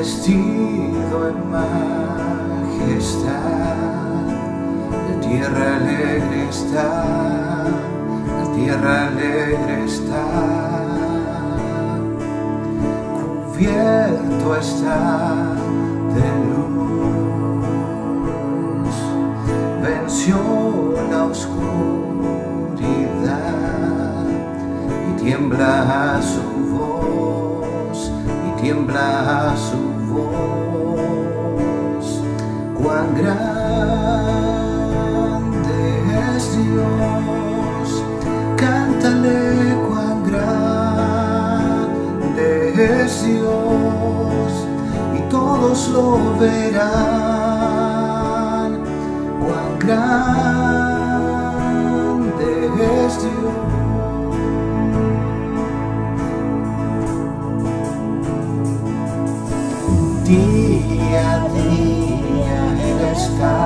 vestido en majestad, la tierra alegre está, la tierra alegre está, cubierto está de luz, venció la oscuridad y tiembla a su voz, y tiembla a su voz. Cuán grande es Dios, cántale cuán grande es Dios, y todos lo verán. Cuán grande es Dios. Día a día Él está,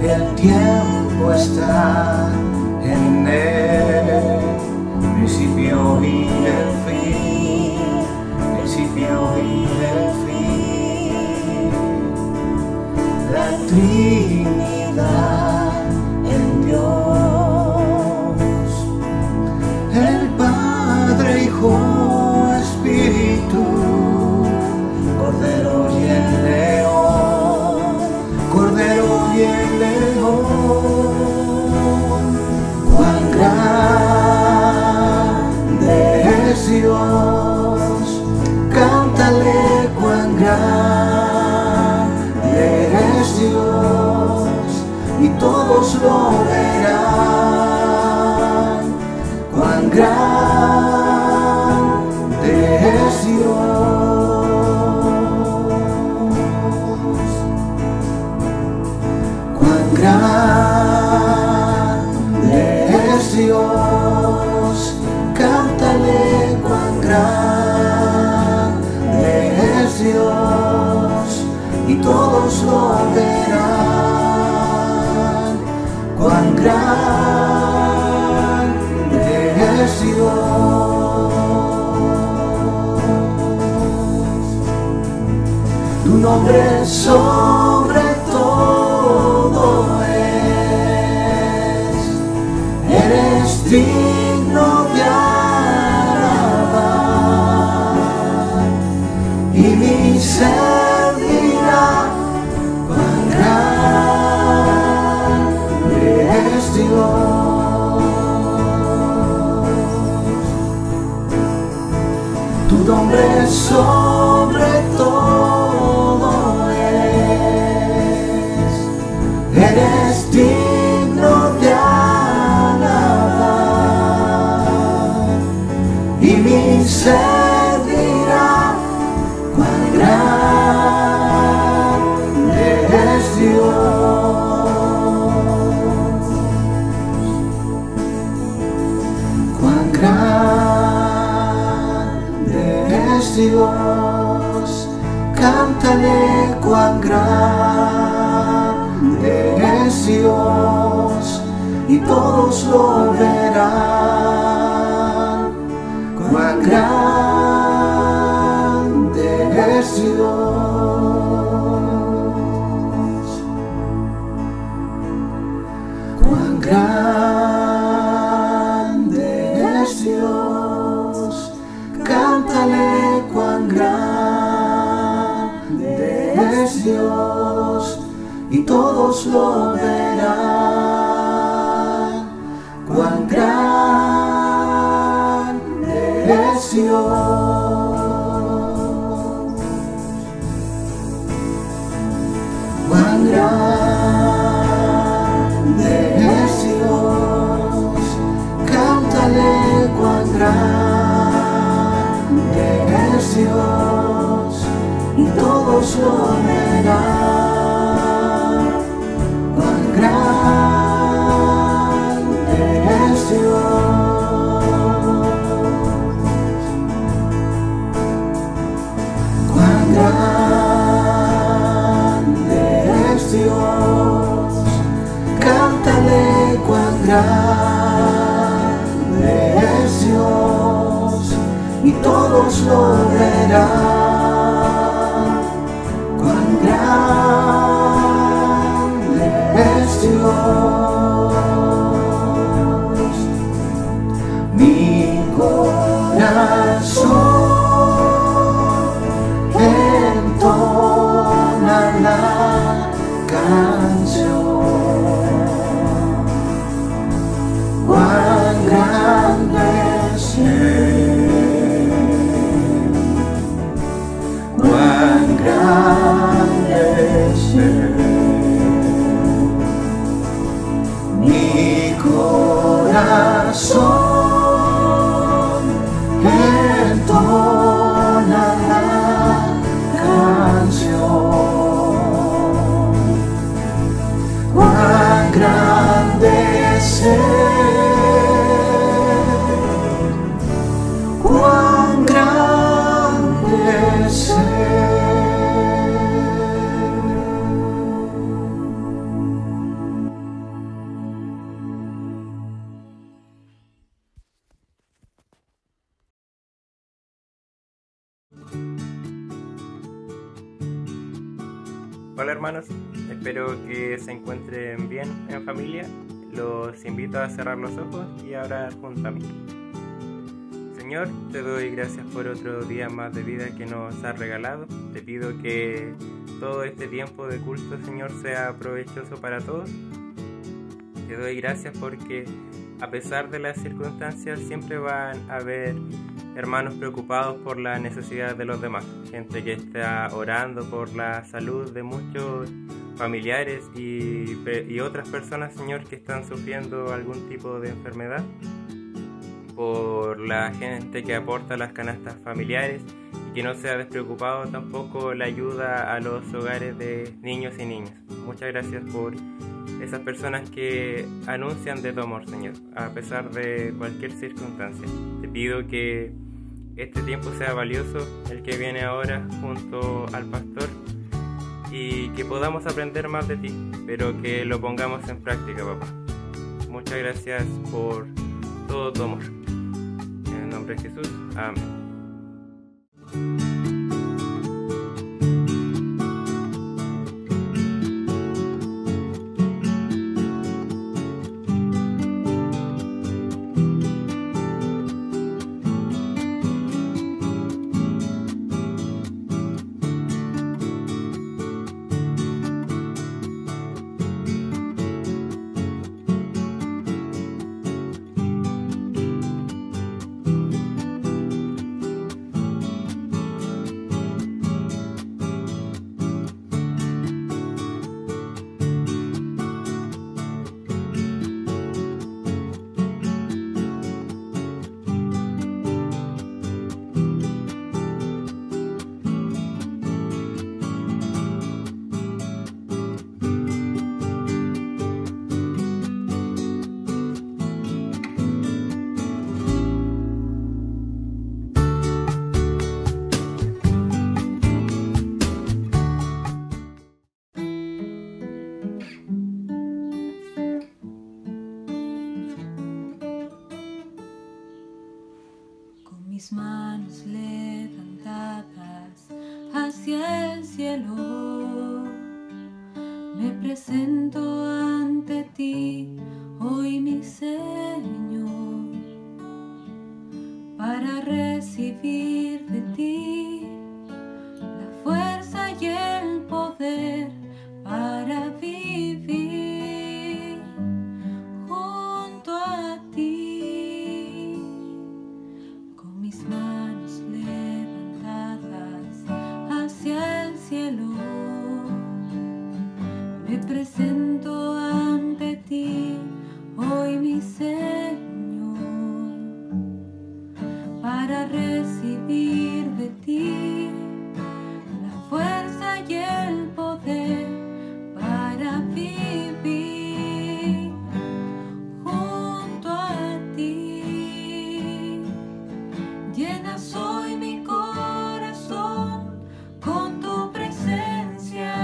el tiempo está en Él, principio y el fin, principio y el fin. La Trinidad en Dios, el Padre, Hijo, Espíritu, Cordero y el León, Cordero y el León. Cuán grande es Dios, cántale cuán grande es Dios, y todos lo verán. Cuán grande es Dios, cuán grande es Dios, cántale cuán grande es Dios, y todos lo verán. Cuán grande es Dios. Tu nombre sobre todo es, eres digno de alabar, y mi ser dirá cuán grande es Dios. Tu nombre sobre todo es, eres digno de alabar, y mi ser dirá cuán grande es Dios, cuán grande es Dios, cántale cuán grande es Dios, y todos lo verán. Cuán grande es Dios, cuán grande es Dios, cántale cuán grande es Dios, y todos lo verán. Cuán grande es Dios, cuán grande es Dios, cántale cuán grande es Dios, y todos lo verán. Cuán grande es Dios, cuán grande es Dios, cántale cuán grande es Dios, y todo ojos lo verán, cuán grande es Dios. Mi corazón entona la canción, cuán grande es Él, cuán grande es Él. Mi corazón entona la canción, cuán grande es Él, cuán grande es Él. Hola hermanos, espero que se encuentren bien en familia. Los invito a cerrar los ojos y a orar junto a mí. Señor, te doy gracias por otro día más de vida que nos has regalado. Te pido que todo este tiempo de culto, Señor, sea provechoso para todos. Te doy gracias porque a pesar de las circunstancias siempre van a haber hermanos preocupados por la necesidad de los demás, gente que está orando por la salud de muchos familiares y otras personas, Señor, que están sufriendo algún tipo de enfermedad, por la gente que aporta las canastas familiares y que no se ha despreocupado tampoco la ayuda a los hogares de niños y niñas. Muchas gracias por esas personas que anuncian de tu amor, Señor, a pesar de cualquier circunstancia. Te pido que este tiempo sea valioso, el que viene ahora junto al pastor, y que podamos aprender más de ti, pero que lo pongamos en práctica, papá. Muchas gracias por todo tu amor. En el nombre de Jesús, amén. Mis manos levantadas hacia el cielo, me presento ante ti, hoy mi Señor, para recibir de ti la fuerza y el poder para vivir junto a ti. Mis manos levantadas hacia el cielo, me presento ante ti, hoy mi Señor, para recibir de ti la fuerza y el poder para vivir junto a ti. Llenas hoy mi corazón con tu presencia,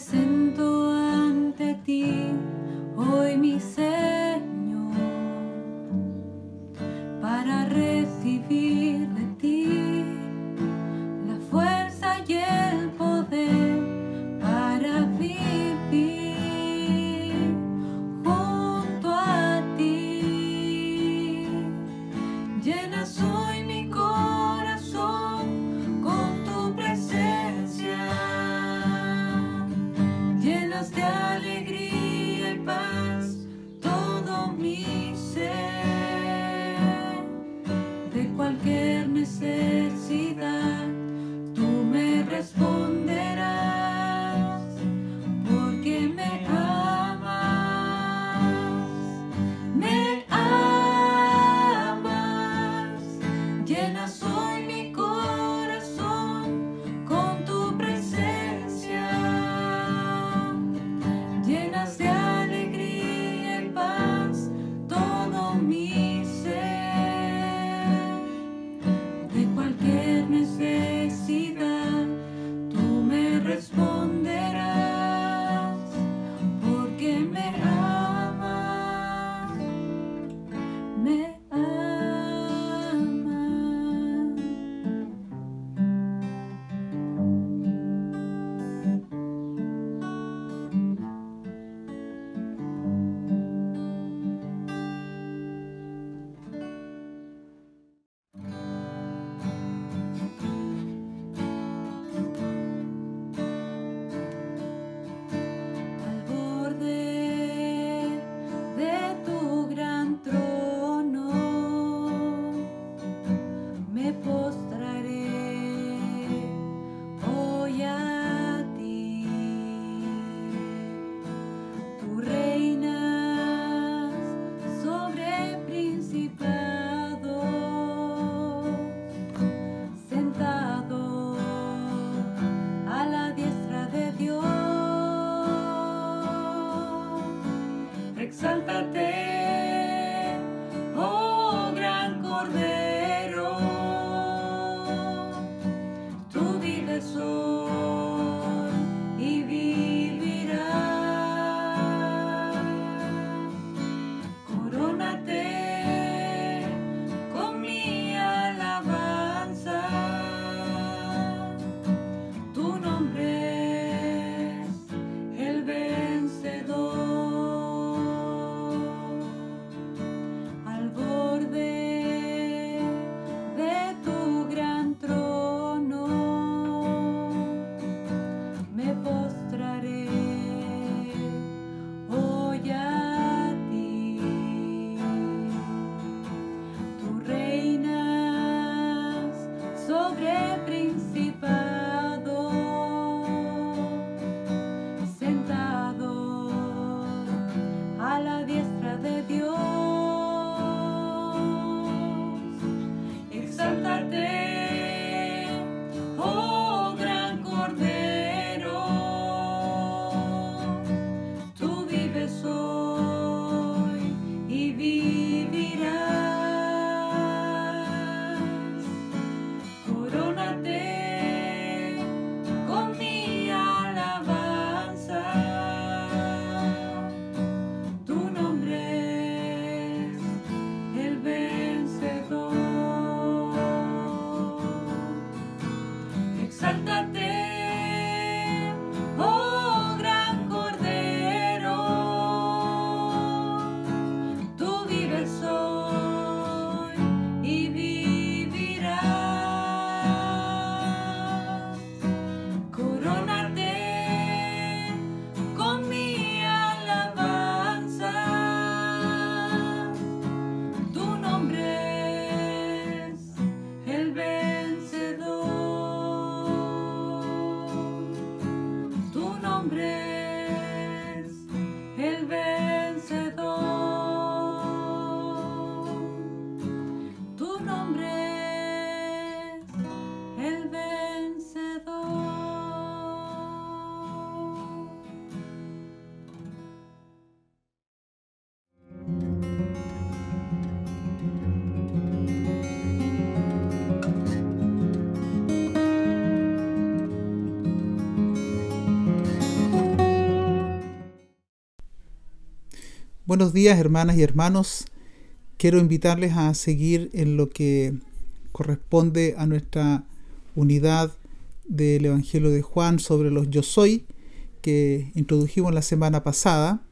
presento ante ti hoy, mi Señor, para recibir de ti la fuerza y el poder para vivir junto a ti. Llenas hoy mi corazón con tu presencia, llenas de alegría y paz todo mi ser. De cualquier necesidad tú me responderás, porque me amas, me amas. Llenas hoy mi corazón con tu presencia, llenas de alegría y paz todo mi ser. De cualquier necesidad tú me responderás, porque me amas, me amas. Al borde de tu gran trono me postraré hoy a ti. Tú reinas sobre principados, sentado a la diestra de Dios. Exáltate, oh gran Cordero, tú vives hoy y vivirás. Corónate con mi alabanza, tu nombre es el vencedor. Al borde de tu gran trono me postraré hoy a ti. Tú reinas sobre principados, sentado a la diestra de Dios. Exáltate, oh gran Cordero, tú vives hoy y vivirás. Corónate con mi alabanza, tu nombre Buenos días, hermanas y hermanos. Quiero invitarles a seguir en lo que corresponde a nuestra unidad del Evangelio de Juan sobre los yo soy que introdujimos la semana pasada.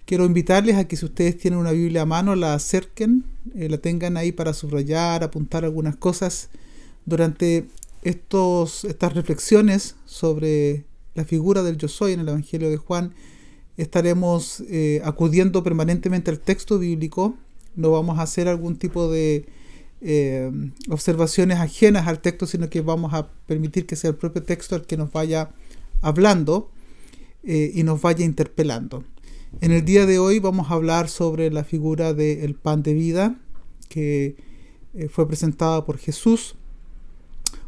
Quiero invitarles a que si ustedes tienen una Biblia a mano la acerquen, la tengan ahí para subrayar, apuntar algunas cosas. Durante estas reflexiones sobre la figura del yo soy en el Evangelio de Juan, estaremos acudiendo permanentemente al texto bíblico. No vamos a hacer algún tipo de observaciones ajenas al texto, sino que vamos a permitir que sea el propio texto el que nos vaya hablando y nos vaya interpelando. En el día de hoy vamos a hablar sobre la figura del pan de vida que fue presentada por Jesús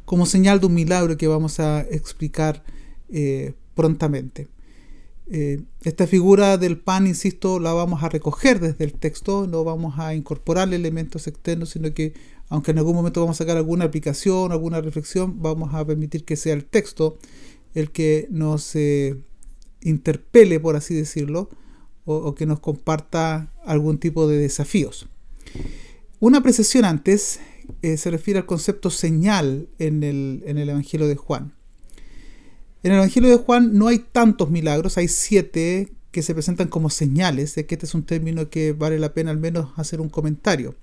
como señal de un milagro que vamos a explicar prontamente. Esta figura del pan, insisto, la vamos a recoger desde el texto, no vamos a incorporarle elementos externos, sino que aunque en algún momento vamos a sacar alguna aplicación, alguna reflexión, vamos a permitir que sea el texto el que nos interpele, por así decirlo, o que nos comparta algún tipo de desafíos. Una precisión antes se refiere al concepto señal en el Evangelio de Juan. En el Evangelio de Juan no hay tantos milagros, hay 7 que se presentan como señales, de que este es un término que vale la pena al menos hacer un comentario.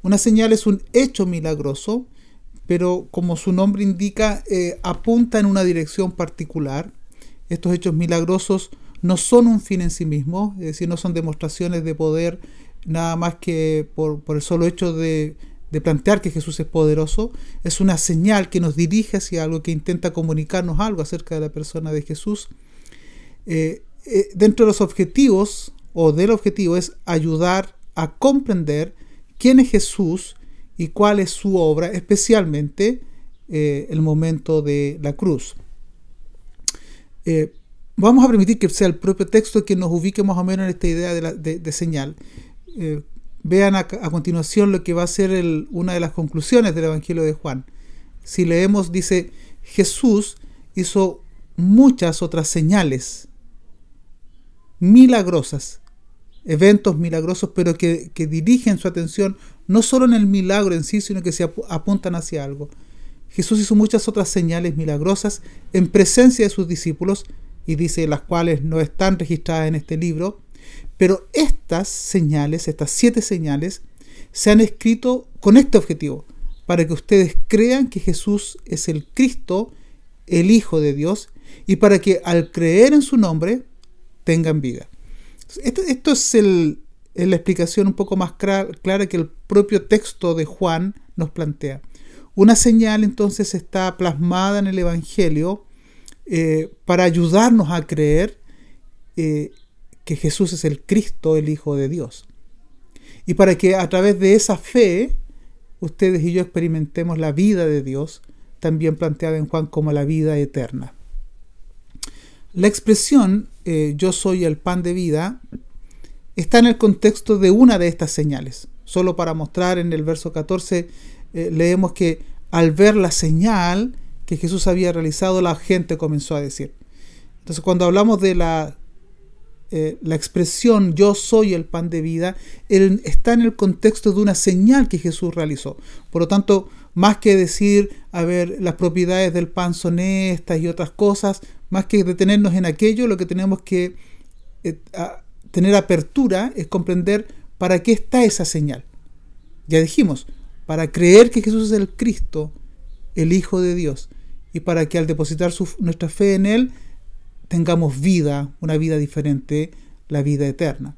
Una señal es un hecho milagroso, pero como su nombre indica, apunta en una dirección particular. Estos hechos milagrosos no son un fin en sí mismo, es decir, no son demostraciones de poder nada más que por el solo hecho de plantear que Jesús es poderoso. Es una señal que nos dirige hacia algo, que intenta comunicarnos algo acerca de la persona de Jesús. Dentro de los objetivos, o del objetivo, es ayudar a comprender quién es Jesús y cuál es su obra, especialmente el momento de la cruz. Vamos a permitir que sea el propio texto que nos ubique más o menos en esta idea de señal. Vean a continuación lo que va a ser una de las conclusiones del Evangelio de Juan. Si leemos, dice: Jesús hizo muchas otras señales milagrosas, eventos milagrosos, pero que dirigen su atención no solo en el milagro en sí, sino que se apuntan hacia algo. Jesús hizo muchas otras señales milagrosas en presencia de sus discípulos, y dice las cuales no están registradas en este libro. Pero estas señales, estas 7 señales, se han escrito con este objetivo, para que ustedes crean que Jesús es el Cristo, el Hijo de Dios, y para que al creer en su nombre tengan vida. Esto es la explicación un poco más clara que el propio texto de Juan nos plantea. Una señal entonces está plasmada en el Evangelio para ayudarnos a creer que Jesús es el Cristo, el Hijo de Dios. Y para que a través de esa fe, ustedes y yo experimentemos la vida de Dios, también planteada en Juan como la vida eterna. La expresión yo soy el pan de vida está en el contexto de una de estas señales. Solo para mostrar, en el verso 14 leemos que al ver la señal que Jesús había realizado, la gente comenzó a decir. Entonces, cuando hablamos de la expresión yo soy el pan de vida, él está en el contexto de una señal que Jesús realizó. Por lo tanto, más que decir, las propiedades del pan son estas y otras cosas, más que detenernos en aquello, lo que tenemos que tener apertura es comprender para qué está esa señal. Ya dijimos, para creer que Jesús es el Cristo, el Hijo de Dios, y para que al depositar nuestra fe en Él tengamos vida, una vida diferente, la vida eterna.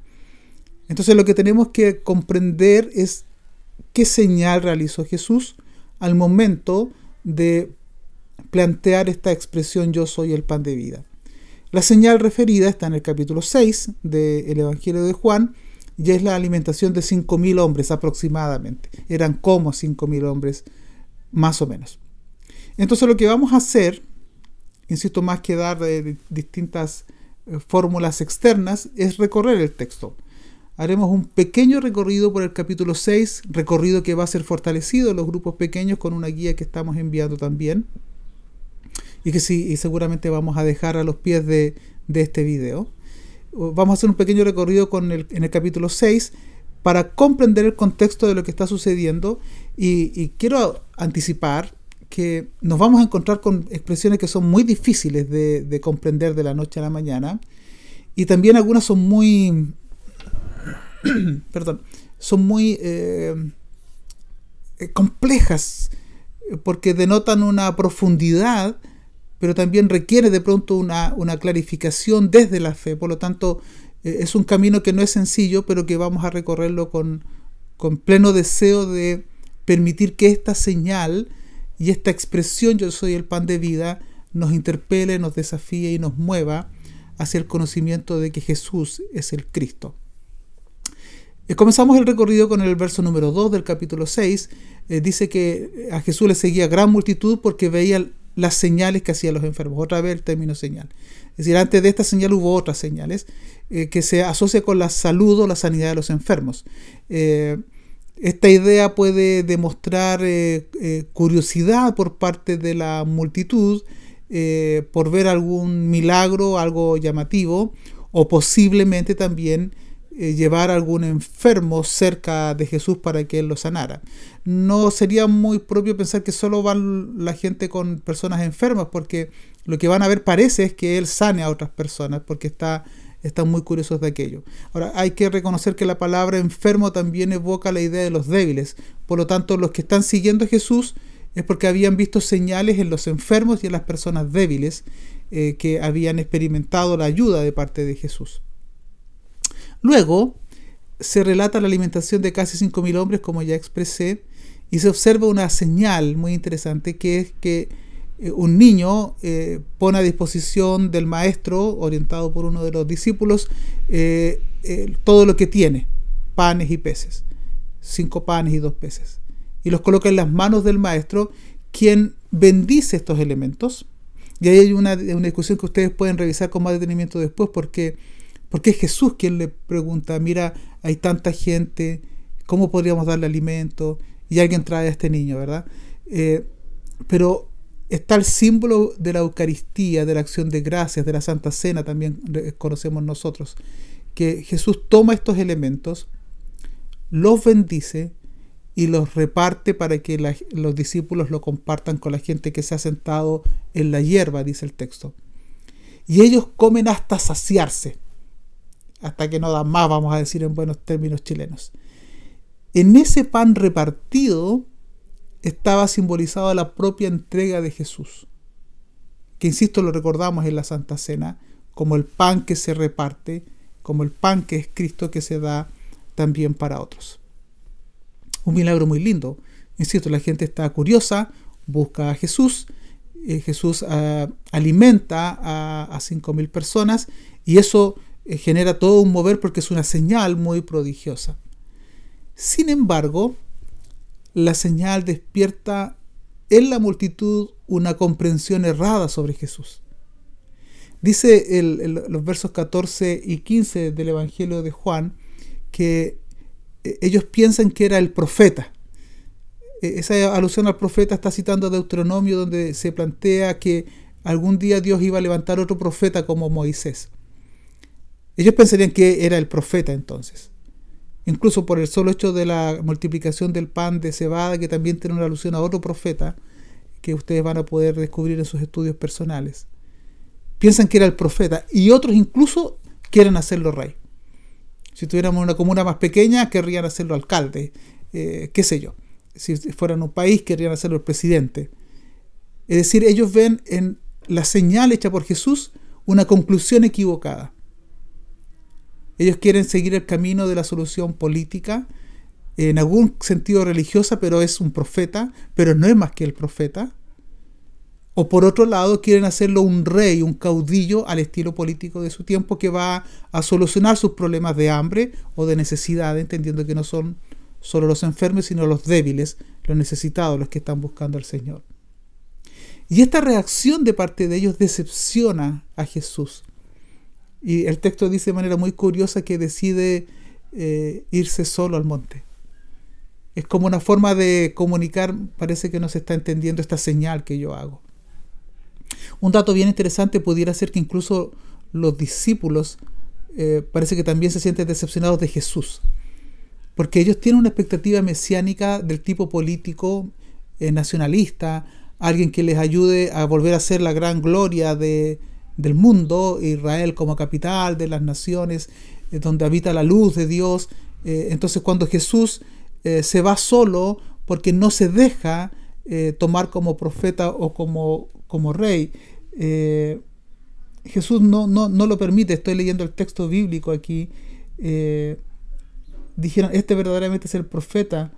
Entonces lo que tenemos que comprender es qué señal realizó Jesús al momento de plantear esta expresión yo soy el pan de vida. La señal referida está en el capítulo 6 del Evangelio de Juan, y es la alimentación de 5.000 hombres aproximadamente. Eran como 5.000 hombres, más o menos. Entonces lo que vamos a hacer, insisto, más que dar distintas fórmulas externas, es recorrer el texto. Haremos un pequeño recorrido por el capítulo 6, recorrido que va a ser fortalecido en los grupos pequeños con una guía que estamos enviando también, y que sí, y seguramente vamos a dejar a los pies de este video. vamos a hacer un pequeño recorrido en el capítulo 6 para comprender el contexto de lo que está sucediendo, y quiero anticipar que nos vamos a encontrar con expresiones que son muy difíciles de comprender de la noche a la mañana, y también algunas son muy complejas, porque denotan una profundidad, pero también requiere de pronto una clarificación desde la fe. Por lo tanto, es un camino que no es sencillo, pero que vamos a recorrerlo con pleno deseo de permitir que esta señal y esta expresión "yo soy el pan de vida" nos interpele, nos desafíe y nos mueva hacia el conocimiento de que Jesús es el Cristo. Comenzamos el recorrido con el verso número 2 del capítulo 6. Dice que a Jesús le seguía gran multitud porque veía las señales que hacían los enfermos. Otra vez el término señal. Es decir, antes de esta señal hubo otras señales que se asocia con la salud o la sanidad de los enfermos. Esta idea puede demostrar curiosidad por parte de la multitud por ver algún milagro, algo llamativo, o posiblemente también llevar a algún enfermo cerca de Jesús para que él lo sanara. No sería muy propio pensar que solo van la gente con personas enfermas, porque lo que van a ver parece es que él sane a otras personas, porque están muy curiosos de aquello. Ahora, hay que reconocer que la palabra enfermo también evoca la idea de los débiles. Por lo tanto, los que están siguiendo a Jesús es porque habían visto señales en los enfermos y en las personas débiles que habían experimentado la ayuda de parte de Jesús. Luego se relata la alimentación de casi 5.000 hombres, como ya expresé, y se observa una señal muy interesante, que es que un niño pone a disposición del maestro, orientado por uno de los discípulos, todo lo que tiene, panes y peces, 5 panes y 2 peces, y los coloca en las manos del maestro, quien bendice estos elementos. Y ahí hay una discusión que ustedes pueden revisar con más detenimiento después, porque es Jesús quien le pregunta: mira, hay tanta gente, ¿cómo podríamos darle alimento? Y alguien trae a este niño, ¿verdad? Pero está el símbolo de la Eucaristía, de la acción de gracias, de la Santa Cena, también conocemos nosotros, que Jesús toma estos elementos, los bendice y los reparte para que los discípulos lo compartan con la gente que se ha sentado en la hierba, dice el texto. Y ellos comen hasta saciarse, hasta que no dan más, vamos a decir en buenos términos chilenos. En ese pan repartido estaba simbolizada la propia entrega de Jesús, que, insisto, lo recordamos en la Santa Cena como el pan que se reparte, como el pan que es Cristo, que se da también para otros. Un milagro muy lindo. Insisto, la gente está curiosa, busca a Jesús. Jesús alimenta a 5.000 personas, y eso genera todo un mover porque es una señal muy prodigiosa. Sin embargo, la señal despierta en la multitud una comprensión errada sobre Jesús. Dice los versos 14 y 15 del Evangelio de Juan que ellos piensan que era el profeta. Esa alusión al profeta está citando a Deuteronomio, donde se plantea que algún día Dios iba a levantar otro profeta como Moisés. Ellos pensarían que era el profeta entonces. Incluso por el solo hecho de la multiplicación del pan de cebada, que también tiene una alusión a otro profeta, que ustedes van a poder descubrir en sus estudios personales. Piensan que era el profeta, y otros incluso quieren hacerlo rey. Si tuviéramos una comuna más pequeña, querrían hacerlo alcalde, qué sé yo. Si fueran un país, querrían hacerlo el presidente. Es decir, ellos ven en la señal hecha por Jesús una conclusión equivocada. Ellos quieren seguir el camino de la solución política, en algún sentido religiosa, pero es un profeta, pero no es más que el profeta. O por otro lado, quieren hacerlo un rey, un caudillo al estilo político de su tiempo, que va a solucionar sus problemas de hambre o de necesidad, entendiendo que no son solo los enfermos, sino los débiles, los necesitados, los que están buscando al Señor. Y esta reacción de parte de ellos decepciona a Jesús. Y el texto dice de manera muy curiosa que decide irse solo al monte. Es como una forma de comunicar: parece que no se está entendiendo esta señal que yo hago. Un dato bien interesante pudiera ser que incluso los discípulos parece que también se sienten decepcionados de Jesús, porque ellos tienen una expectativa mesiánica del tipo político, nacionalista, alguien que les ayude a volver a ser la gran gloria del mundo, Israel como capital de las naciones, donde habita la luz de Dios. Entonces cuando Jesús se va solo porque no se deja tomar como profeta o como rey, Jesús no lo permite. Estoy leyendo el texto bíblico aquí. Dijeron, este verdaderamente es el profeta,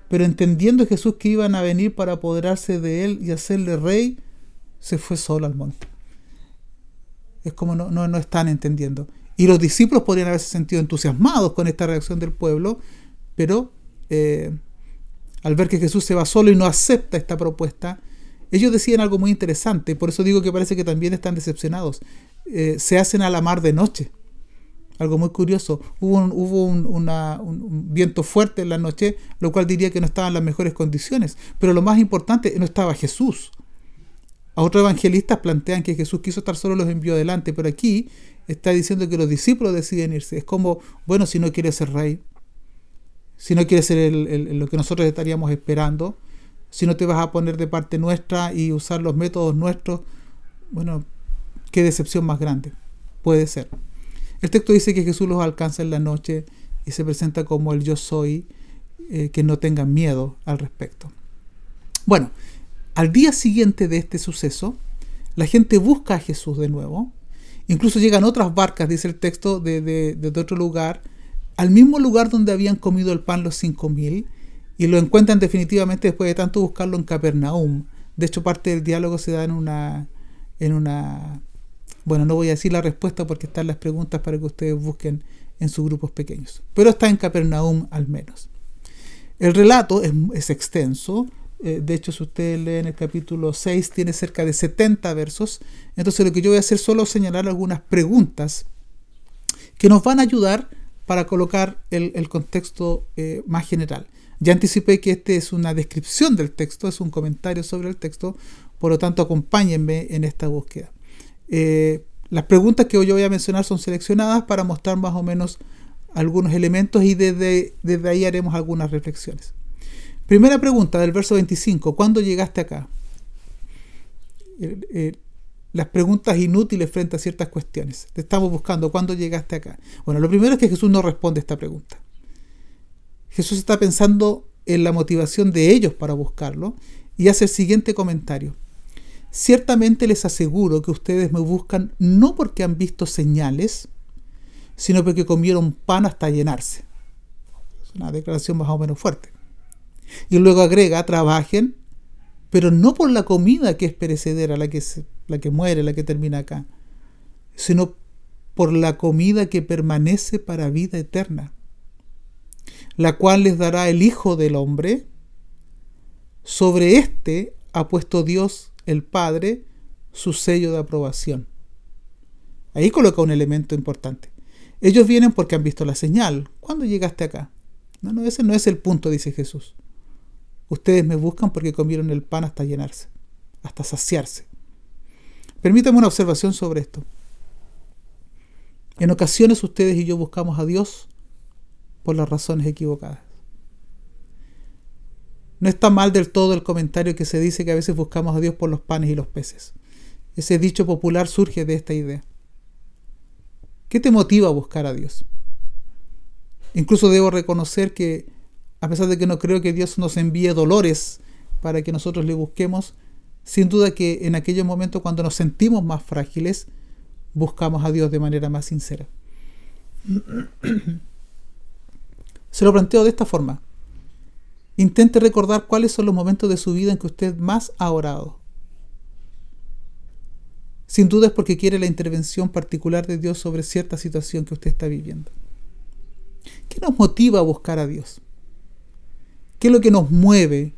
pero entendiendo Jesús que iban a venir para apoderarse de él y hacerle rey, se fue solo al monte. Es como no están entendiendo. Y los discípulos podrían haberse sentido entusiasmados con esta reacción del pueblo, pero al ver que Jesús se va solo y no acepta esta propuesta, ellos decían algo muy interesante. Por eso digo que parece que también están decepcionados. Se hacen a la mar de noche. Algo muy curioso. Hubo un viento fuerte en la noche, lo cual diría que no estaban en las mejores condiciones. Pero lo más importante, no estaba Jesús. A otros evangelistas plantean que Jesús quiso estar solo, los envió adelante, pero aquí está diciendo que los discípulos deciden irse. Es como, bueno, si no quieres ser rey, si no quieres ser lo que nosotros estaríamos esperando, si no te vas a poner de parte nuestra y usar los métodos nuestros, bueno, qué decepción más grande. Puede ser. El texto dice que Jesús los alcanza en la noche y se presenta como el yo soy, que no tengan miedo al respecto. Bueno, al día siguiente de este suceso, la gente busca a Jesús de nuevo. Incluso llegan otras barcas, dice el texto, de otro lugar, al mismo lugar donde habían comido el pan los 5,000, y lo encuentran definitivamente después de tanto buscarlo en Capernaum. De hecho, parte del diálogo se da en una bueno, no voy a decir la respuesta porque están las preguntas para que ustedes busquen en sus grupos pequeños. Pero está en Capernaum al menos. El relato es extenso. De hecho, si ustedes leen el capítulo 6, tiene cerca de 70 versos. Entonces lo que yo voy a hacer es solo señalar algunas preguntas que nos van a ayudar para colocar el contexto más general. Ya anticipé que este es una descripción del texto, es un comentario sobre el texto, por lo tanto acompáñenme en esta búsqueda. Las preguntas que hoy yo voy a mencionar son seleccionadas para mostrar más o menos algunos elementos y desde ahí haremos algunas reflexiones. Primera pregunta del verso 25, ¿cuándo llegaste acá? Las preguntas inútiles frente a ciertas cuestiones. Te estamos buscando, ¿cuándo llegaste acá? Bueno, lo primero es que Jesús no responde a esta pregunta. Jesús está pensando en la motivación de ellos para buscarlo y hace el siguiente comentario. Ciertamente les aseguro que ustedes me buscan no porque han visto señales, sino porque comieron pan hasta llenarse. Es una declaración más o menos fuerte. Y luego agrega, trabajen, pero no por la comida que es perecedera, la que muere, la que termina acá, sino por la comida que permanece para vida eterna, la cual les dará el Hijo del Hombre. Sobre éste ha puesto Dios, el Padre, su sello de aprobación. Ahí coloca un elemento importante. Ellos vienen porque han visto la señal. ¿Cuándo llegaste acá? No, ese no es el punto, dice Jesús. Ustedes me buscan porque comieron el pan hasta llenarse, hasta saciarse. Permítame una observación sobre esto. En ocasiones ustedes y yo buscamos a Dios por las razones equivocadas. No está mal del todo el comentario que se dice que a veces buscamos a Dios por los panes y los peces. Ese dicho popular surge de esta idea. ¿Qué te motiva a buscar a Dios? Incluso debo reconocer que, a pesar de que no creo que Dios nos envíe dolores para que nosotros le busquemos, sin duda que en aquellos momentos cuando nos sentimos más frágiles, buscamos a Dios de manera más sincera. Se lo planteo de esta forma. Intente recordar cuáles son los momentos de su vida en que usted más ha orado. Sin duda es porque quiere la intervención particular de Dios sobre cierta situación que usted está viviendo. ¿Qué nos motiva a buscar a Dios? ¿Qué es lo que nos mueve,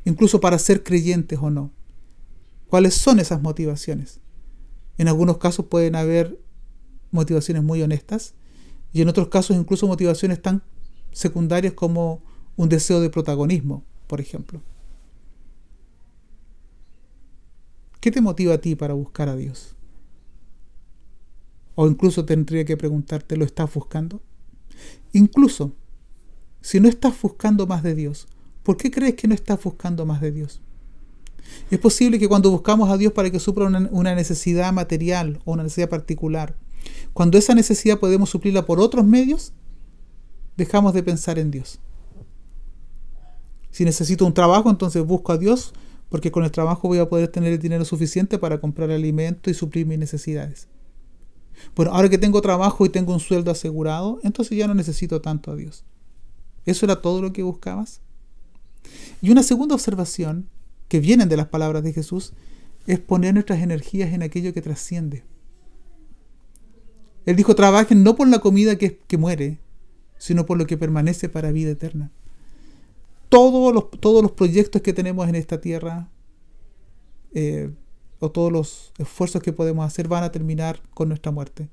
incluso para ser creyentes o no? ¿Cuáles son esas motivaciones? En algunos casos pueden haber motivaciones muy honestas y en otros casos incluso motivaciones tan secundarias como un deseo de protagonismo, por ejemplo. ¿Qué te motiva a ti para buscar a Dios? O incluso tendría que preguntarte, ¿lo estás buscando? Incluso, si no estás buscando más de Dios, ¿por qué crees que no estás buscando más de Dios? Es posible que cuando buscamos a Dios para que supla una necesidad material o una necesidad particular, cuando esa necesidad podemos suplirla por otros medios, dejamos de pensar en Dios. Si necesito un trabajo, entonces busco a Dios, porque con el trabajo voy a poder tener el dinero suficiente para comprar alimento y suplir mis necesidades. Bueno, ahora que tengo trabajo y tengo un sueldo asegurado, entonces ya no necesito tanto a Dios. ¿Eso era todo lo que buscabas? Y una segunda observación, que vienen de las palabras de Jesús, es poner nuestras energías en aquello que trasciende. Él dijo, trabajen no por la comida que muere, sino por lo que permanece para vida eterna. Todos los proyectos que tenemos en esta tierra, o todos los esfuerzos que podemos hacer, van a terminar con nuestra muerte.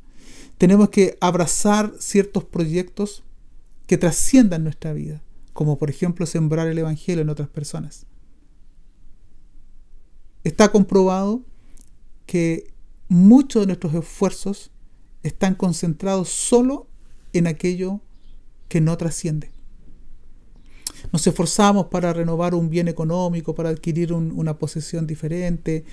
Tenemos que abrazar ciertos proyectos que trasciendan nuestra vida, como por ejemplo sembrar el Evangelio en otras personas. Está comprobado que muchos de nuestros esfuerzos están concentrados solo en aquello que no trasciende. Nos esforzamos para renovar un bien económico, para adquirir una posesión diferente,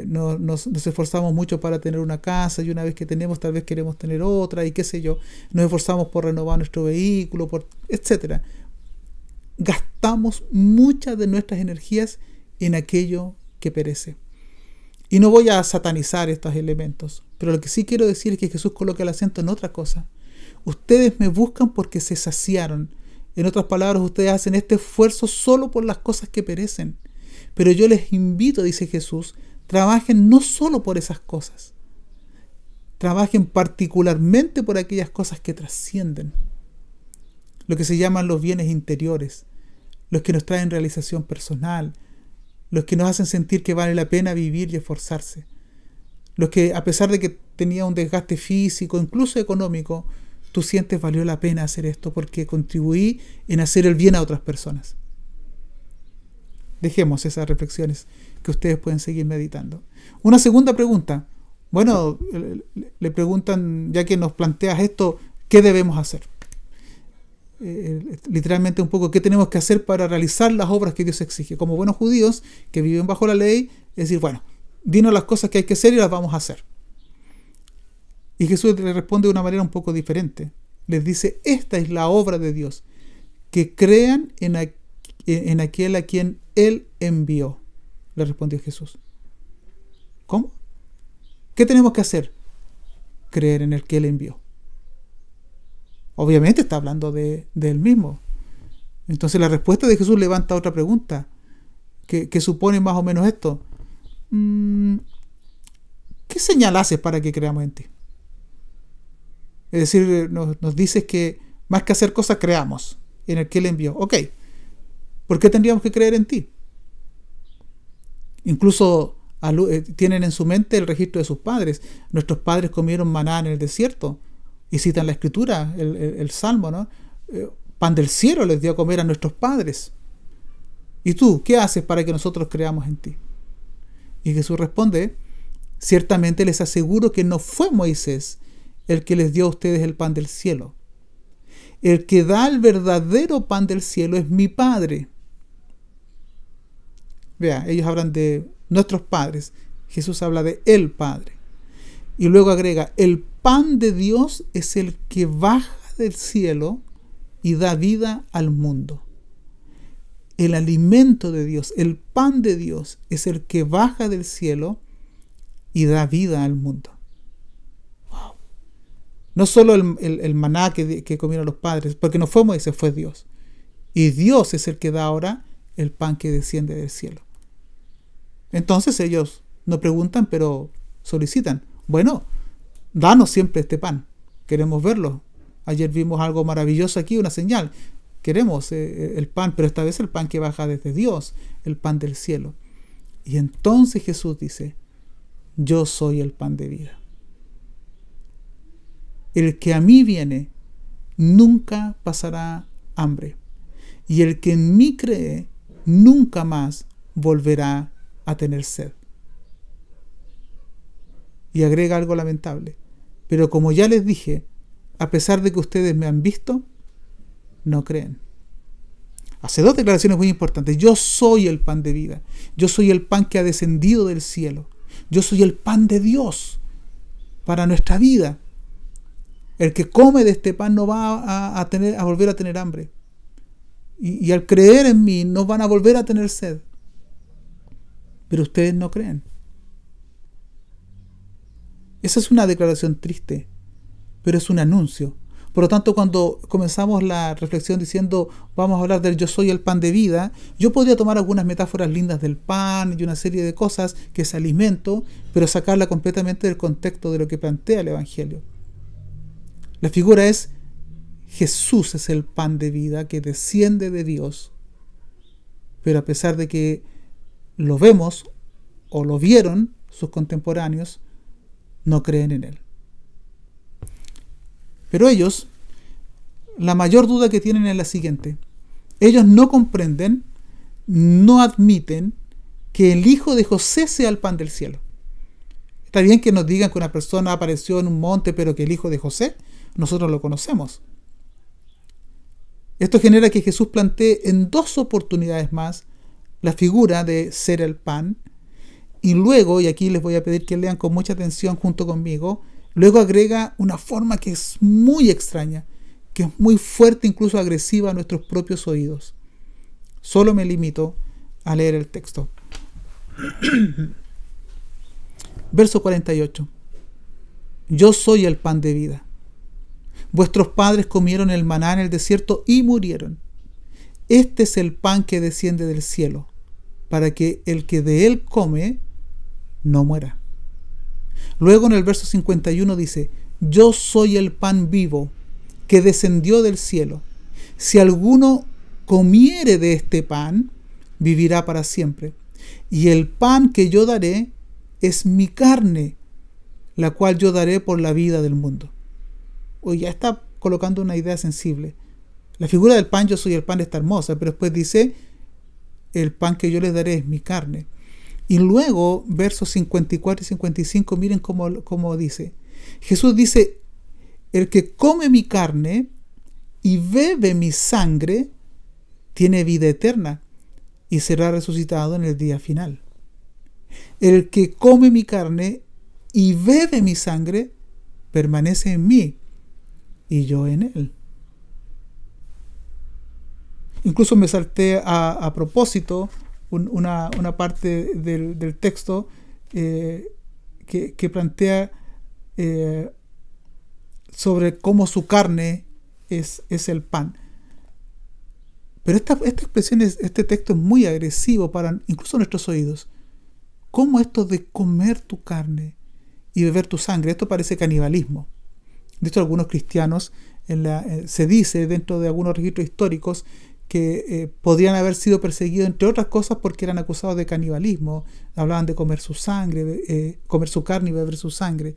nos esforzamos mucho para tener una casa, y una vez que tenemos tal vez queremos tener otra, y qué sé yo, nos esforzamos por renovar nuestro vehículo, etc. Gastamos muchas de nuestras energías en aquello que perece. Y no voy a satanizar estos elementos, pero lo que sí quiero decir es que Jesús coloca el acento en otra cosa. Ustedes me buscan porque se saciaron. En otras palabras, ustedes hacen este esfuerzo solo por las cosas que perecen. Pero yo les invito, dice Jesús, trabajen no solo por esas cosas. Trabajen particularmente por aquellas cosas que trascienden. Lo que se llaman los bienes interiores, los que nos traen realización personal, los que nos hacen sentir que vale la pena vivir y esforzarse. Los que, a pesar de que tenía un desgaste físico, incluso económico, tú sientes valió la pena hacer esto porque contribuí en hacer el bien a otras personas. Dejemos esas reflexiones que ustedes pueden seguir meditando. Una segunda pregunta. Bueno, le preguntan, ya que nos planteas esto, ¿qué debemos hacer? Literalmente un poco, ¿qué tenemos que hacer para realizar las obras que Dios exige? Como buenos judíos que viven bajo la ley, es decir, bueno, dinos las cosas que hay que hacer y las vamos a hacer. Y Jesús le responde de una manera un poco diferente. Les dice, esta es la obra de Dios, que crean en aquel a quien Él envió. Le respondió Jesús. ¿Cómo? ¿Qué tenemos que hacer? Creer en el que Él envió. Obviamente está hablando de Él mismo. Entonces la respuesta de Jesús levanta otra pregunta, que supone más o menos esto. ¿Qué señal haces para que creamos en ti? Es decir, nos dices que más que hacer cosas, creamos en el que Él envió. Ok, ¿por qué tendríamos que creer en ti? Incluso tienen en su mente el registro de sus padres. Nuestros padres comieron maná en el desierto. Y citan la Escritura, el Salmo, ¿no? Pan del cielo les dio a comer a nuestros padres. ¿Y tú, qué haces para que nosotros creamos en ti? Y Jesús responde, ciertamente les aseguro que no fue Moisés el que les dio a ustedes el pan del cielo. El que da el verdadero pan del cielo es mi Padre. Vea, ellos hablan de nuestros padres. Jesús habla de el Padre. Y luego agrega, el pan de Dios es el que baja del cielo y da vida al mundo. El alimento de Dios, el pan de Dios, es el que baja del cielo y da vida al mundo. Wow. No solo el maná que comieron los padres, porque no fue Moisés, fue Dios. Y Dios es el que da ahora el pan que desciende del cielo. Entonces ellos no preguntan, pero solicitan. Bueno, danos siempre este pan. Queremos verlo. Ayer vimos algo maravilloso aquí, una señal. Queremos el pan, pero esta vez el pan que baja desde Dios, el pan del cielo. Y entonces Jesús dice, yo soy el pan de vida. El que a mí viene nunca pasará hambre. Y el que en mí cree nunca más volverá a tener sed. Y agrega algo lamentable. Pero como ya les dije, a pesar de que ustedes me han visto, no creen. Hace 2 declaraciones muy importantes. Yo soy el pan de vida. Yo soy el pan que ha descendido del cielo. Yo soy el pan de Dios para nuestra vida. El que come de este pan no va a volver a tener hambre. Y al creer en mí no van a volver a tener sed. Pero ustedes no creen. Esa es una declaración triste, pero es un anuncio. Por lo tanto, cuando comenzamos la reflexión diciendo vamos a hablar del yo soy el pan de vida, yo podría tomar algunas metáforas lindas del pan y una serie de cosas que es alimento, pero sacarla completamente del contexto de lo que plantea el Evangelio. La figura es Jesús es el pan de vida que desciende de Dios, pero a pesar de que lo vemos o lo vieron sus contemporáneos, no creen en él. Pero ellos, la mayor duda que tienen es la siguiente. Ellos no comprenden, no admiten que el hijo de José sea el pan del cielo. Está bien que nos digan que una persona apareció en un monte, pero que el hijo de José, nosotros lo conocemos. Esto genera que Jesús plantee en 2 oportunidades más la figura de ser el pan, y luego, y aquí les voy a pedir que lean con mucha atención junto conmigo, luego agrega una forma que es muy extraña, que es muy fuerte, incluso agresiva a nuestros propios oídos. Solo me limito a leer el texto. Verso 48. Yo soy el pan de vida. Vuestros padres comieron el maná en el desierto y murieron. Este es el pan que desciende del cielo, para que el que de él come no muera. Luego en el verso 51 dice, yo soy el pan vivo que descendió del cielo. Si alguno comiere de este pan, vivirá para siempre. Y el pan que yo daré es mi carne, la cual yo daré por la vida del mundo. Hoy ya está colocando una idea sensible. La figura del pan, yo soy el pan, está hermosa, pero después dice, el pan que yo les daré es mi carne. Y luego, versos 54 y 55, miren cómo dice. Jesús dice, el que come mi carne y bebe mi sangre, tiene vida eterna y será resucitado en el día final. El que come mi carne y bebe mi sangre, permanece en mí y yo en él. Incluso me salté a propósito una parte del texto que plantea sobre cómo su carne es el pan. Pero esta expresión, este texto es muy agresivo para incluso nuestros oídos. ¿Cómo esto de comer tu carne y beber tu sangre? Esto parece canibalismo. De hecho, algunos cristianos se dice dentro de algunos registros históricos que podrían haber sido perseguidos, entre otras cosas, porque eran acusados de canibalismo. Hablaban de comer su sangre, comer su carne y beber su sangre.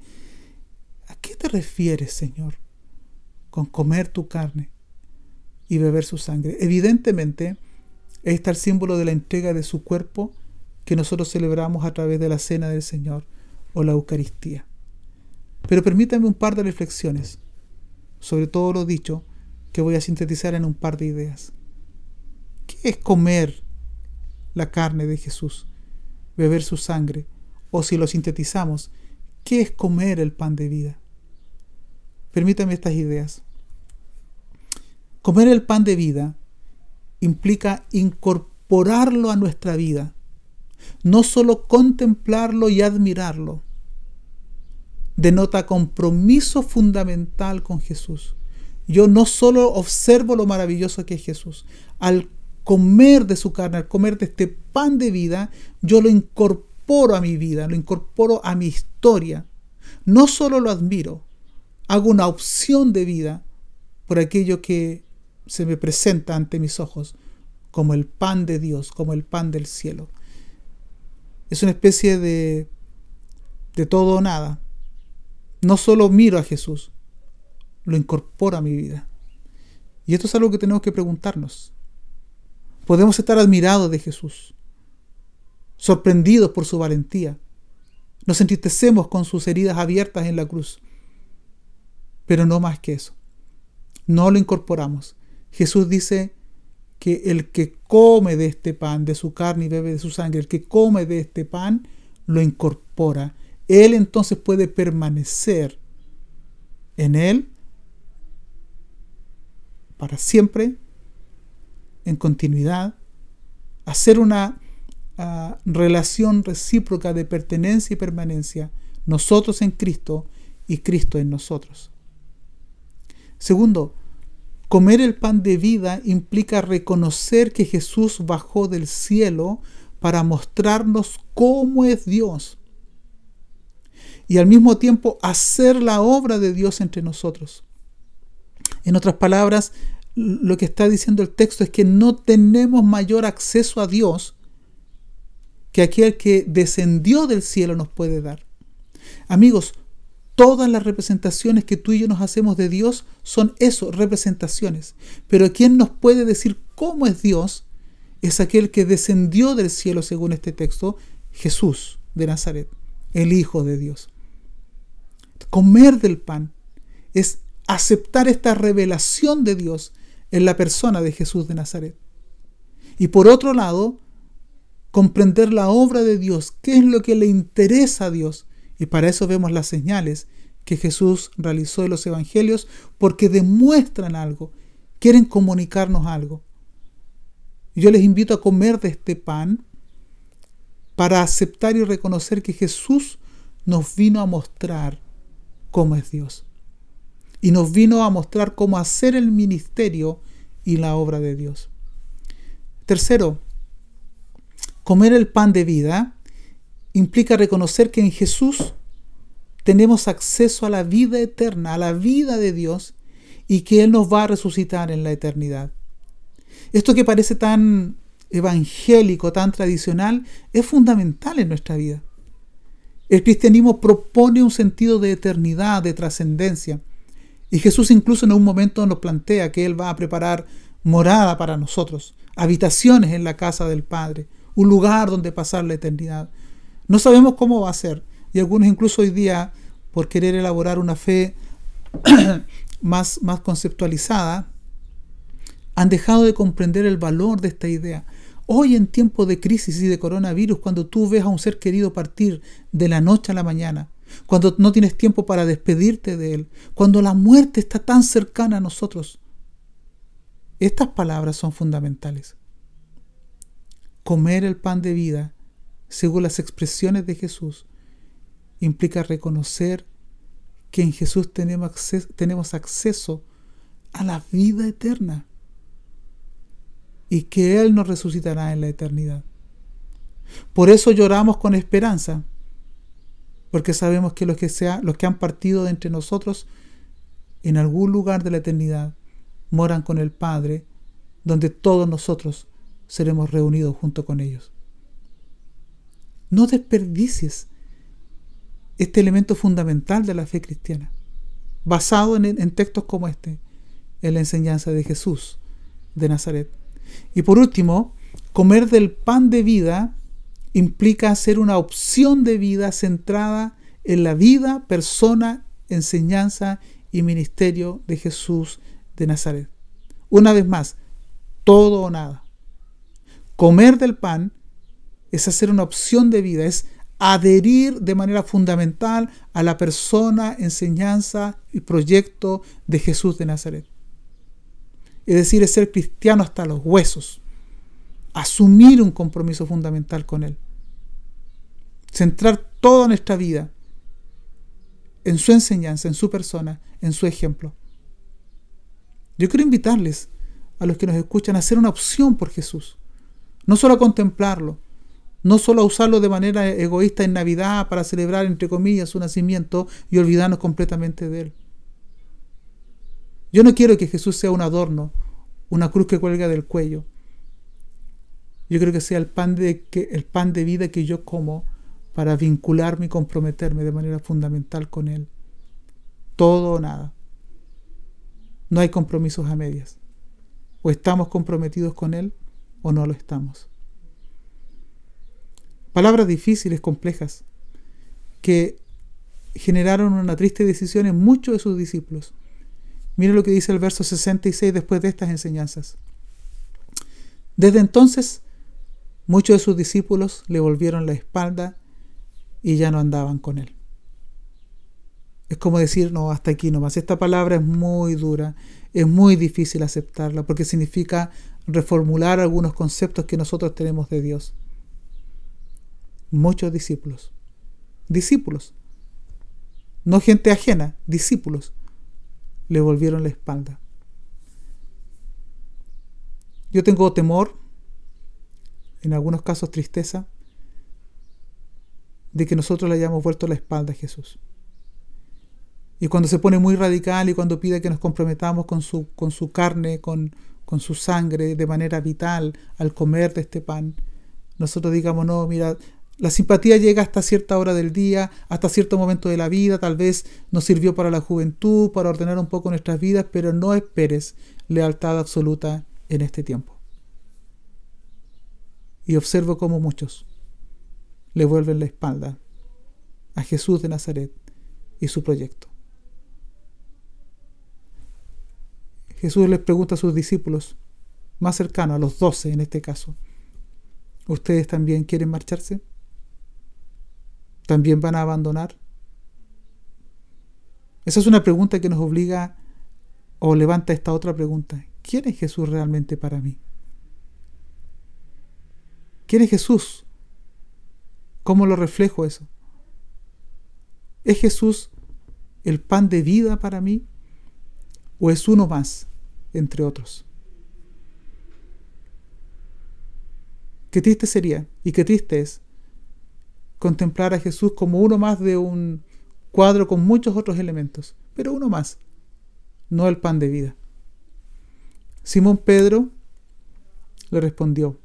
¿A qué te refieres, Señor, con comer tu carne y beber su sangre? Evidentemente, es el símbolo de la entrega de su cuerpo que nosotros celebramos a través de la cena del Señor o la Eucaristía. Pero permítanme un par de reflexiones sobre todo lo dicho, que voy a sintetizar en un par de ideas. ¿Qué es comer la carne de Jesús? Beber su sangre. O si lo sintetizamos, ¿qué es comer el pan de vida? Permítanme estas ideas. Comer el pan de vida implica incorporarlo a nuestra vida, no solo contemplarlo y admirarlo. Denota compromiso fundamental con Jesús. Yo no solo observo lo maravilloso que es Jesús, al comer de su carne, al comer de este pan de vida, yo lo incorporo a mi vida, lo incorporo a mi historia. No solo lo admiro, hago una opción de vida por aquello que se me presenta ante mis ojos como el pan de Dios, como el pan del cielo. Es una especie de todo o nada. No solo miro a Jesús, lo incorporo a mi vida. Y esto es algo que tenemos que preguntarnos. Podemos estar admirados de Jesús, sorprendidos por su valentía. Nos entristecemos con sus heridas abiertas en la cruz. pero no más que eso. No lo incorporamos. Jesús dice que el que come de este pan, de su carne y bebe de su sangre, el que come de este pan, lo incorpora. Él entonces puede permanecer en él para siempre, en continuidad, hacer una relación recíproca de pertenencia y permanencia, nosotros en Cristo y Cristo en nosotros. Segundo, comer el pan de vida implica reconocer que Jesús bajó del cielo para mostrarnos cómo es Dios y al mismo tiempo hacer la obra de Dios entre nosotros. En otras palabras, lo que está diciendo el texto es que no tenemos mayor acceso a Dios que aquel que descendió del cielo nos puede dar. Amigos, todas las representaciones que tú y yo nos hacemos de Dios son eso, representaciones. Pero quien nos puede decir cómo es Dios es aquel que descendió del cielo, según este texto, Jesús de Nazaret, el Hijo de Dios. Comer del pan es aceptar esta revelación de Dios en la persona de Jesús de Nazaret. Y por otro lado, comprender la obra de Dios, qué es lo que le interesa a Dios. Y para eso vemos las señales que Jesús realizó en los evangelios, porque demuestran algo, quieren comunicarnos algo. Yo les invito a comer de este pan para aceptar y reconocer que Jesús nos vino a mostrar cómo es Dios. Y nos vino a mostrar cómo hacer el ministerio y la obra de Dios. Tercero, comer el pan de vida implica reconocer que en Jesús tenemos acceso a la vida eterna, a la vida de Dios, y que Él nos va a resucitar en la eternidad. Esto que parece tan evangélico, tan tradicional, es fundamental en nuestra vida. El cristianismo propone un sentido de eternidad, de trascendencia. Y Jesús incluso en un momento nos plantea que Él va a preparar morada para nosotros, habitaciones en la casa del Padre, un lugar donde pasar la eternidad. No sabemos cómo va a ser. Y algunos incluso hoy día, por querer elaborar una fe más conceptualizada, han dejado de comprender el valor de esta idea. Hoy, en tiempos de crisis y de coronavirus, cuando tú ves a un ser querido partir de la noche a la mañana, cuando no tienes tiempo para despedirte de él, cuando la muerte está tan cercana a nosotros, estas palabras son fundamentales. Comer el pan de vida, según las expresiones de Jesús, implica reconocer que en Jesús tenemos acceso a la vida eterna y que Él nos resucitará en la eternidad. Por eso lloramos con esperanza, porque sabemos que los que han partido de entre nosotros en algún lugar de la eternidad moran con el Padre, donde todos nosotros seremos reunidos junto con ellos. No desperdicies este elemento fundamental de la fe cristiana, basado en textos como este, en la enseñanza de Jesús de Nazaret. Y por último, comer del pan de vida implica hacer una opción de vida centrada en la vida, persona, enseñanza y ministerio de Jesús de Nazaret. Una vez más, todo o nada. Comer del pan es hacer una opción de vida, es adherir de manera fundamental a la persona, enseñanza y proyecto de Jesús de Nazaret. Es decir, es ser cristiano hasta los huesos, asumir un compromiso fundamental con Él, centrar toda nuestra vida en su enseñanza, en su persona, en su ejemplo. Yo quiero invitarles a los que nos escuchan a hacer una opción por Jesús, no solo a contemplarlo, no solo a usarlo de manera egoísta en Navidad para celebrar, entre comillas, su nacimiento y olvidarnos completamente de Él. Yo no quiero que Jesús sea un adorno, una cruz que cuelga del cuello. Yo quiero que sea el pan de vida que yo como para vincularme y comprometerme de manera fundamental con Él. Todo o nada. No hay compromisos a medias. O estamos comprometidos con Él o no lo estamos. Palabras difíciles, complejas, que generaron una triste decisión en muchos de sus discípulos. Mire lo que dice el verso 66 después de estas enseñanzas. Desde entonces, muchos de sus discípulos le volvieron la espalda y ya no andaban con él. Es como decir, no, hasta aquí nomás. Esta palabra es muy dura, es muy difícil aceptarla porque significa reformular algunos conceptos que nosotros tenemos de Dios. Muchos discípulos, no gente ajena, discípulos, le volvieron la espalda. Yo tengo temor, en algunos casos tristeza, de que nosotros le hayamos vuelto la espalda a Jesús. Y cuando se pone muy radical y cuando pide que nos comprometamos con su carne, con su sangre de manera vital al comer de este pan, nosotros digamos, no, mira, la simpatía llega hasta cierta hora del día, hasta cierto momento de la vida, tal vez nos sirvió para la juventud, para ordenar un poco nuestras vidas, pero no esperes lealtad absoluta en este tiempo. Y observo cómo muchos le vuelven la espalda a Jesús de Nazaret y su proyecto. Jesús les pregunta a sus discípulos, más cercanos, a los 12 en este caso, ¿ustedes también quieren marcharse? ¿También van a abandonar? Esa es una pregunta que nos obliga o levanta esta otra pregunta. ¿Quién es Jesús realmente para mí? ¿Quién es Jesús? ¿Cómo lo reflejo eso? ¿Es Jesús el pan de vida para mí? ¿O es uno más entre otros? Qué triste sería y qué triste es contemplar a Jesús como uno más de un cuadro con muchos otros elementos, pero uno más, no el pan de vida. Simón Pedro le respondió,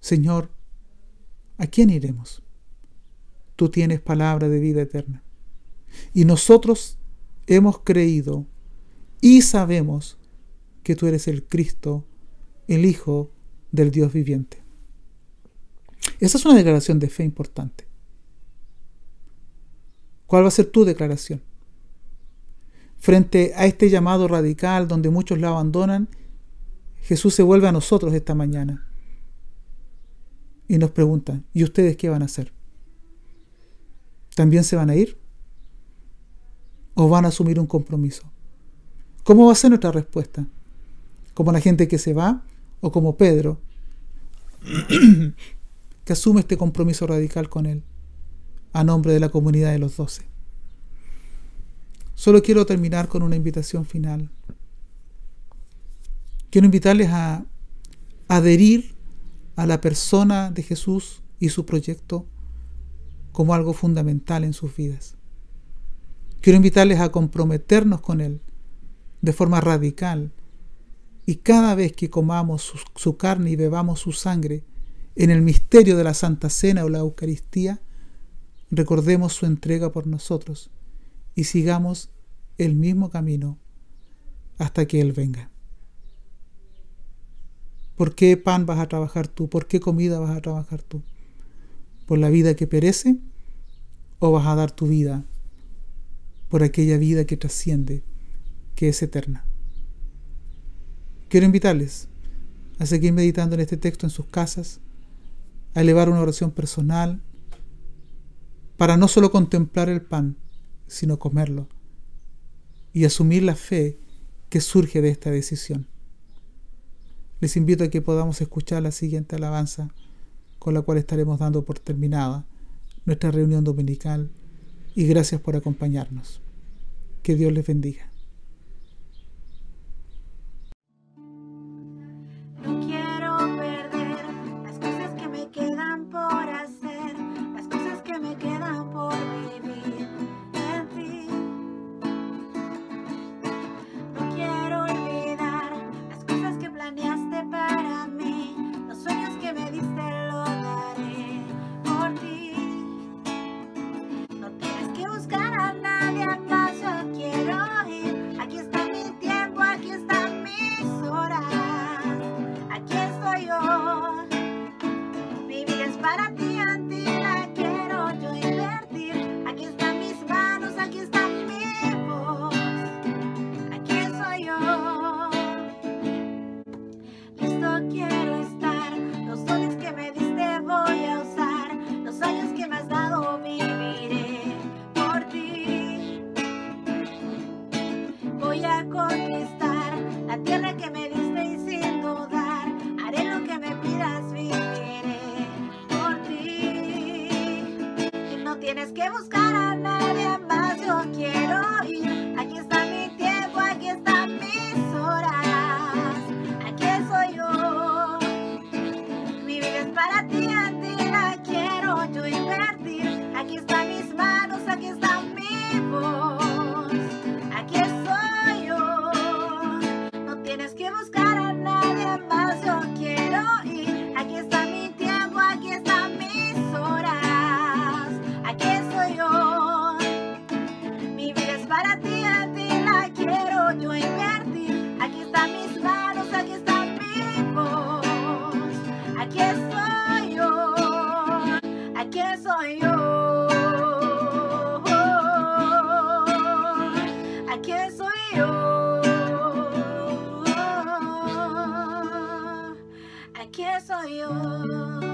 Señor, ¿a quién iremos? Tú tienes palabra de vida eterna. Y nosotros hemos creído y sabemos que tú eres el Cristo, el Hijo del Dios viviente. Esa es una declaración de fe importante. ¿Cuál va a ser tu declaración? Frente a este llamado radical donde muchos la abandonan, Jesús se vuelve a nosotros esta mañana y nos pregunta, ¿y ustedes qué van a hacer? ¿También se van a ir? ¿O van a asumir un compromiso? ¿Cómo va a ser nuestra respuesta? ¿Como la gente que se va? ¿O como Pedro, que asume este compromiso radical con él, a nombre de la comunidad de los 12? Solo quiero terminar con una invitación final. Quiero invitarles a adherir a la persona de Jesús y su proyecto como algo fundamental en sus vidas. Quiero invitarles a comprometernos con Él de forma radical y cada vez que comamos su carne y bebamos su sangre en el misterio de la Santa Cena o la Eucaristía, recordemos su entrega por nosotros y sigamos el mismo camino hasta que Él venga. ¿Por qué pan vas a trabajar tú? ¿Por qué comida vas a trabajar tú? ¿Por la vida que perece? ¿O vas a dar tu vida por aquella vida que trasciende, que es eterna? Quiero invitarles a seguir meditando en este texto en sus casas, a elevar una oración personal, para no solo contemplar el pan, sino comerlo, y asumir la fe que surge de esta decisión. Les invito a que podamos escuchar la siguiente alabanza, con la cual estaremos dando por terminada nuestra reunión dominical, y gracias por acompañarnos. Que Dios les bendiga. No quiero perder las cosas que me quedan por hacer, las cosas que me quedan por vivir en ti. No quiero olvidar las cosas que planeaste para mí, los sueños que me diste lo daré por ti. No tienes que buscar a nadie más, yo quiero ir quiero estar. Los dones que me diste voy a usar. Los años que me has dado viviré por ti. Voy a conquistar la tierra que me diste y sin dudar haré lo que me pidas, viviré por ti. Y no tienes que buscar a nadie más, yo quiero ir. Aquí está mi tiempo, aquí están mis horas, aquí soy yo. Mi vida es para ti, a ti la quiero yo invertir. Aquí están mis manos, aquí está mi voz, aquí soy yo. No tienes que buscar a nadie más, yo quiero ir. Aquí está mi tiempo, aquí están mis horas, aquí soy yo. Mi vida es para ti, a ti la quiero yo invertir. Aquí están mis manos, aquí está mi voz, aquí soy yo, aquí soy yo, aquí soy yo, aquí soy yo.